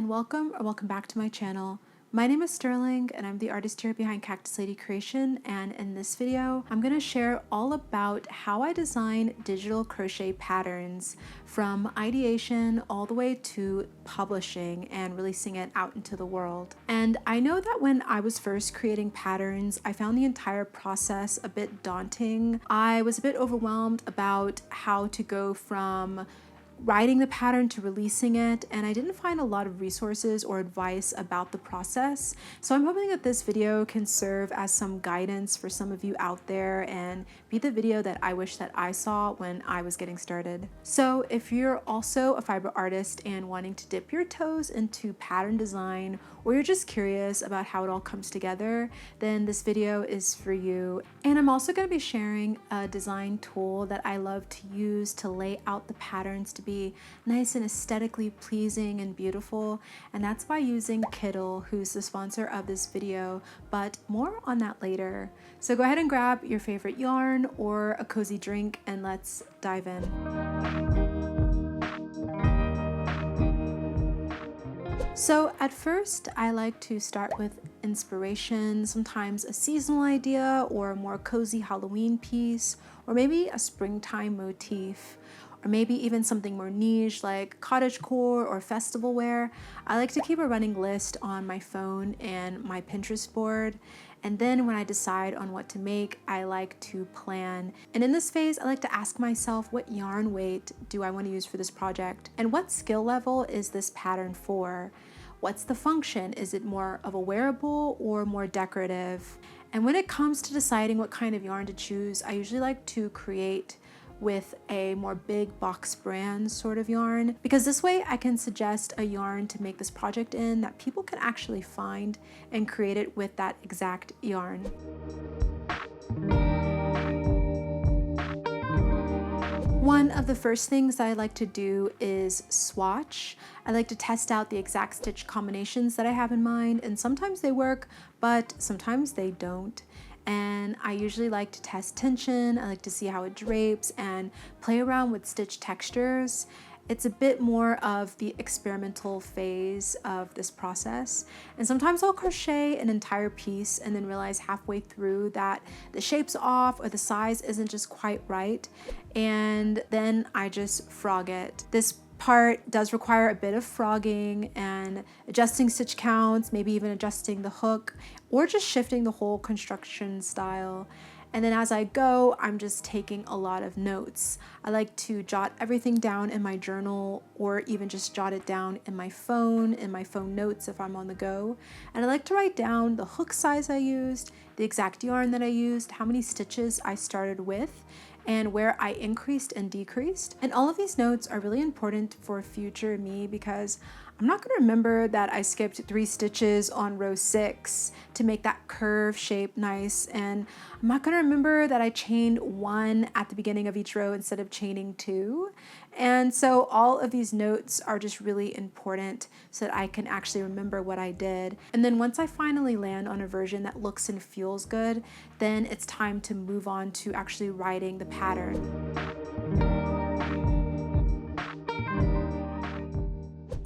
and welcome back to my channel. My name is Sterling and I'm the artist here behind Cactus Lady Creation, and in this video I'm going to share all about how I design digital crochet patterns from ideation all the way to publishing and releasing it out into the world. And I know that when I was first creating patterns, I found the entire process a bit daunting. I was a bit overwhelmed about how to go from writing the pattern to releasing it, and I didn't find a lot of resources or advice about the process. So I'm hoping that this video can serve as some guidance for some of you out there and be the video that I wish that I saw when I was getting started. So if you're also a fiber artist and wanting to dip your toes into pattern design, or you're just curious about how it all comes together, then this video is for you. And I'm also going to be sharing a design tool that I love to use to lay out the patterns to be nice and aesthetically pleasing and beautiful, and that's by using Kittle, who's the sponsor of this video, but more on that later. So go ahead and grab your favorite yarn or a cozy drink and let's dive in. So at first, I like to start with inspiration, sometimes a seasonal idea or a more cozy Halloween piece, or maybe a springtime motif, or maybe even something more niche like cottagecore or festival wear. I like to keep a running list on my phone and my Pinterest board. And then when I decide on what to make, I like to plan. And in this phase, I like to ask myself, what yarn weight do I want to use for this project? And what skill level is this pattern for? What's the function? Is it more of a wearable or more decorative? And when it comes to deciding what kind of yarn to choose, I usually like to create with a more big box brand sort of yarn, because this way I can suggest a yarn to make this project in that people can actually find and create it with that exact yarn. One of the first things that I like to do is swatch. I like to test out the exact stitch combinations that I have in mind, and sometimes they work, but sometimes they don't. And I usually like to test tension. I like to see how it drapes and play around with stitch textures. It's a bit more of the experimental phase of this process. And sometimes I'll crochet an entire piece and then realize halfway through that the shape's off or the size isn't just quite right. And then I just frog it. This part does require a bit of frogging and adjusting stitch counts, maybe even adjusting the hook, or just shifting the whole construction style. And then as I go, I'm just taking a lot of notes. I like to jot everything down in my journal, or even just jot it down in my phone notes if I'm on the go. And I like to write down the hook size I used, the exact yarn that I used, how many stitches I started with, and where I increased and decreased. And all of these notes are really important for future me, because I'm not gonna remember that I skipped 3 stitches on row 6 to make that curve shape nice, and I'm not gonna remember that I chained 1 at the beginning of each row instead of chaining 2. And so all of these notes are just really important so that I can actually remember what I did. And then once I finally land on a version that looks and feels good, then it's time to move on to actually writing the pattern.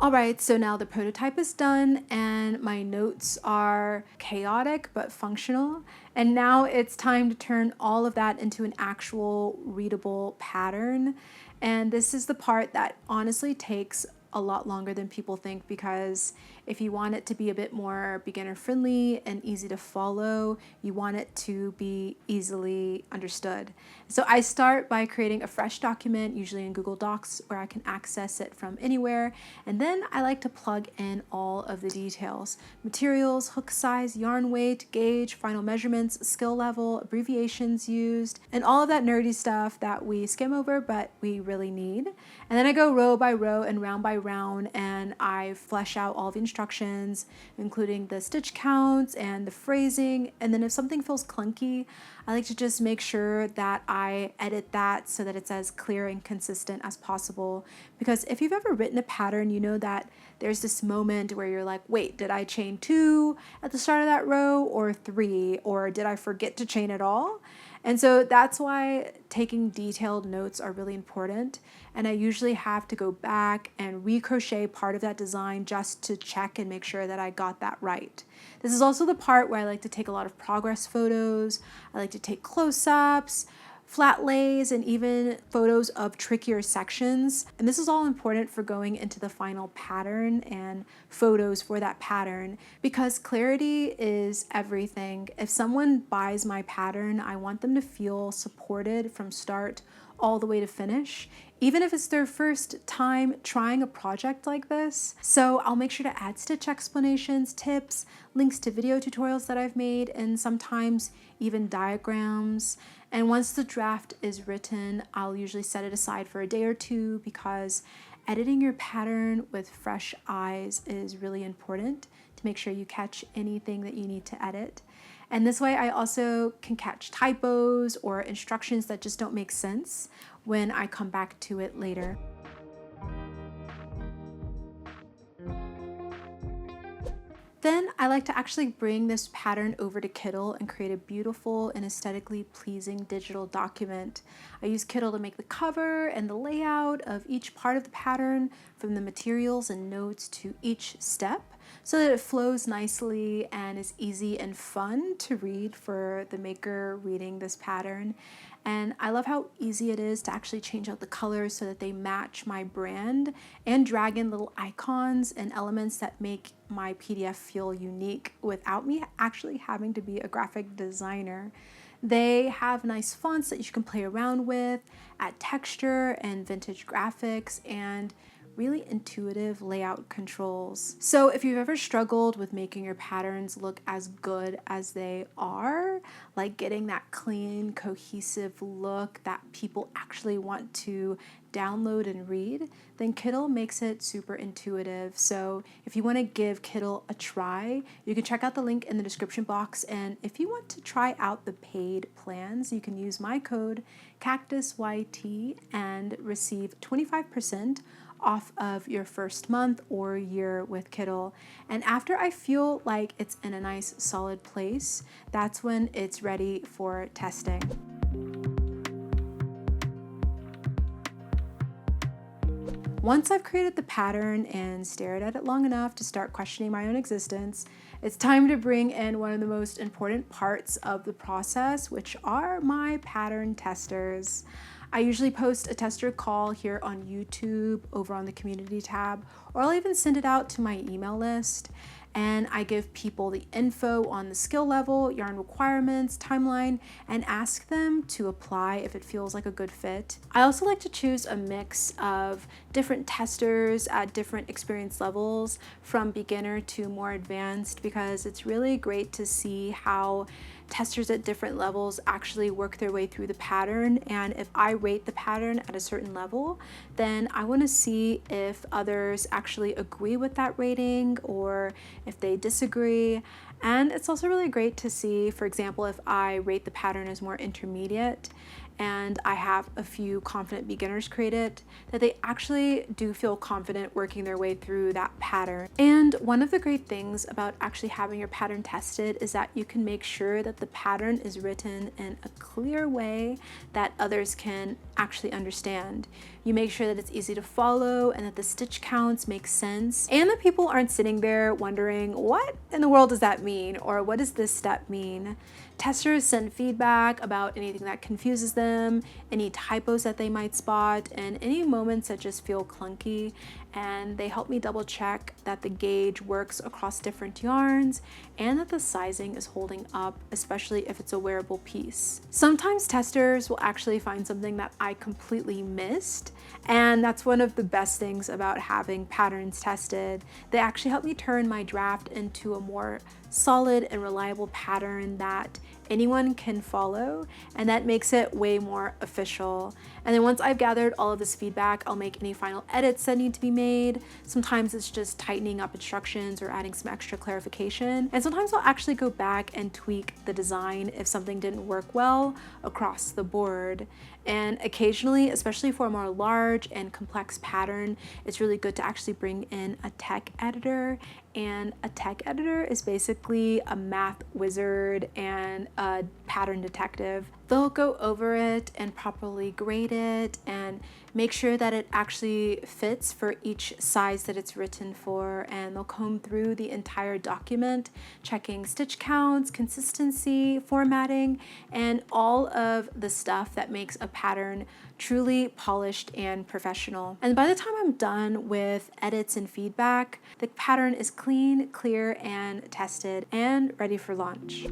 All right, so now the prototype is done and my notes are chaotic but functional. And now it's time to turn all of that into an actual readable pattern. And this is the part that honestly takes a lot longer than people think, because if you want it to be a bit more beginner friendly and easy to follow, you want it to be easily understood. So I start by creating a fresh document, usually in Google Docs, where I can access it from anywhere. And then I like to plug in all of the details: materials, hook size, yarn weight, gauge, final measurements, skill level, abbreviations used, and all of that nerdy stuff that we skim over but we really need. And then I go row by row and round by round, and I flesh out all the instructions, including the stitch counts and the phrasing. And then if something feels clunky, I like to just make sure that I edit that so that it's as clear and consistent as possible. Because if you've ever written a pattern, you know that there's this moment where you're like, wait, did I chain 2 at the start of that row, or 3, or did I forget to chain at all? And so that's why taking detailed notes are really important. And I usually have to go back and recrochet part of that design just to check and make sure that I got that right. This is also the part where I like to take a lot of progress photos. I like to take close-ups, flat lays, and even photos of trickier sections. And this is all important for going into the final pattern and photos for that pattern, because clarity is everything. If someone buys my pattern, I want them to feel supported from start all the way to finish, even if it's their first time trying a project like this. So I'll make sure to add stitch explanations, tips, links to video tutorials that I've made, and sometimes even diagrams. And once the draft is written, I'll usually set it aside for a day or two, because editing your pattern with fresh eyes is really important to make sure you catch anything that you need to edit. And this way I also can catch typos or instructions that just don't make sense when I come back to it later. Then I like to actually bring this pattern over to Kittl and create a beautiful and aesthetically pleasing digital document. I use Kittl to make the cover and the layout of each part of the pattern, from the materials and notes to each step, so that it flows nicely and is easy and fun to read for the maker reading this pattern. And I love how easy it is to actually change out the colors so that they match my brand, and drag in little icons and elements that make my PDF feel unique without me actually having to be a graphic designer. They have nice fonts that you can play around with, add texture and vintage graphics, and really intuitive layout controls. So if you've ever struggled with making your patterns look as good as they are, like getting that clean, cohesive look that people actually want to download and read, then Kittl makes it super intuitive. So if you want to give Kittl a try, you can check out the link in the description box. And if you want to try out the paid plans, you can use my code CactusYT and receive 25% off of your first month or year with Kittl. And after I feel like it's in a nice solid place, that's when it's ready for testing. Once I've created the pattern and stared at it long enough to start questioning my own existence, it's time to bring in one of the most important parts of the process, which are my pattern testers. I usually post a tester call here on YouTube over on the community tab, or I'll even send it out to my email list. And I give people the info on the skill level, yarn requirements, timeline, and ask them to apply if it feels like a good fit. I also like to choose a mix of different testers at different experience levels, from beginner to more advanced, because it's really great to see how testers at different levels actually work their way through the pattern. And if I rate the pattern at a certain level, then I want to see if others actually agree with that rating or if they disagree. And it's also really great to see, for example, if I rate the pattern as more intermediate and I have a few confident beginners create it, that they actually do feel confident working their way through that pattern. And one of the great things about actually having your pattern tested is that you can make sure that the pattern is written in a clear way that others can actually understand. You make sure that it's easy to follow and that the stitch counts make sense, and that people aren't sitting there wondering, what in the world does that mean? Or what does this step mean? Testers send feedback about anything that confuses them, any typos that they might spot, and any moments that just feel clunky. And they help me double check that the gauge works across different yarns and that the sizing is holding up, especially if it's a wearable piece. Sometimes testers will actually find something that I completely missed, and that's one of the best things about having patterns tested. They actually help me turn my draft into a more solid and reliable pattern that anyone can follow, and that makes it way more official. And then once I've gathered all of this feedback, I'll make any final edits that need to be made. Sometimes it's just tightening up instructions or adding some extra clarification. And sometimes I'll actually go back and tweak the design if something didn't work well across the board. And occasionally, especially for a more large and complex pattern, it's really good to actually bring in a tech editor. And a tech editor is basically a math wizard and a pattern detective. They'll go over it and properly grade it and make sure that it actually fits for each size that it's written for, and they'll comb through the entire document, checking stitch counts, consistency, formatting, and all of the stuff that makes a pattern truly polished and professional. And by the time I'm done with edits and feedback, the pattern is clean, clear, and tested and ready for launch.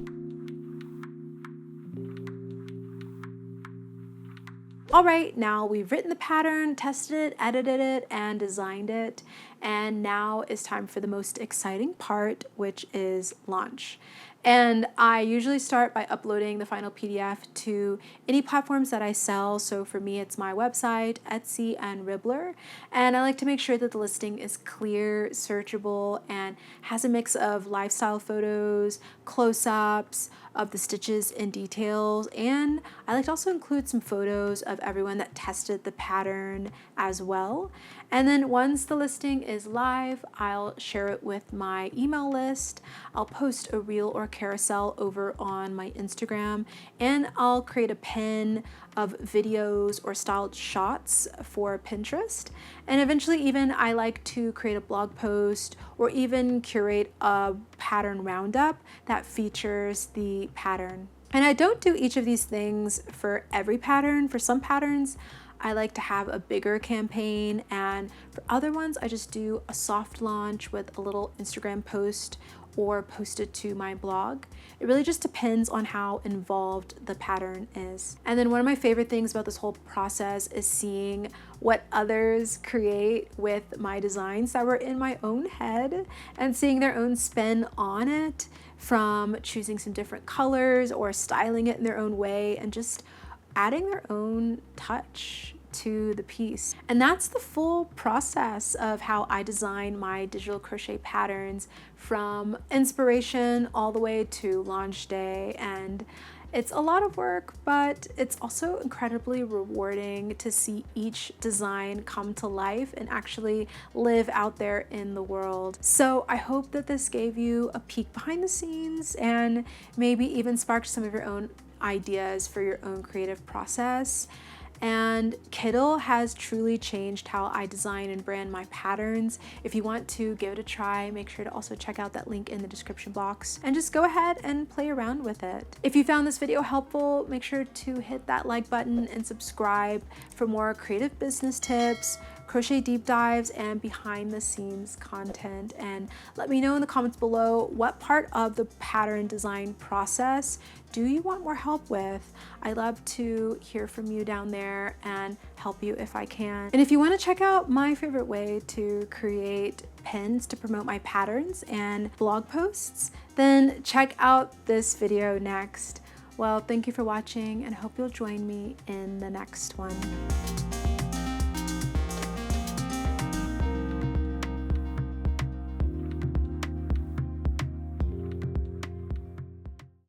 All right, now we've written the pattern, tested it, edited it, and designed it. And now is time for the most exciting part, which is launch. And I usually start by uploading the final PDF to any platforms that I sell. So for me, it's my website, Etsy, and Ribbler. And I like to make sure that the listing is clear, searchable, and has a mix of lifestyle photos, close-ups of the stitches and details. And I like to also include some photos of everyone that tested the pattern as well. And then once the listing is live, I'll share it with my email list. I'll post a reel or carousel over on my Instagram, and I'll create a pin of videos or styled shots for Pinterest. And eventually even I like to create a blog post or even curate a pattern roundup that features the pattern. And I don't do each of these things for every pattern. For some patterns, I like to have a bigger campaign, and for other ones, I just do a soft launch with a little Instagram post or post it to my blog. It really just depends on how involved the pattern is. And then one of my favorite things about this whole process is seeing what others create with my designs that were in my own head and seeing their own spin on it, from choosing some different colors or styling it in their own way and just adding their own touch to the piece. And that's the full process of how I design my digital crochet patterns, from inspiration all the way to launch day. And it's a lot of work, but it's also incredibly rewarding to see each design come to life and actually live out there in the world. So I hope that this gave you a peek behind the scenes and maybe even sparked some of your own ideas for your own creative process. And Kittl has truly changed how I design and brand my patterns. If you want to give it a try, make sure to also check out that link in the description box and just go ahead and play around with it. If you found this video helpful, make sure to hit that like button and subscribe for more creative business tips, crochet deep dives, and behind the scenes content. And let me know in the comments below what part of the pattern design process do you want more help with. I love to hear from you down there and help you if I can. And if you want to check out my favorite way to create pins to promote my patterns and blog posts, then check out this video next. Well, thank you for watching, and I hope you'll join me in the next one.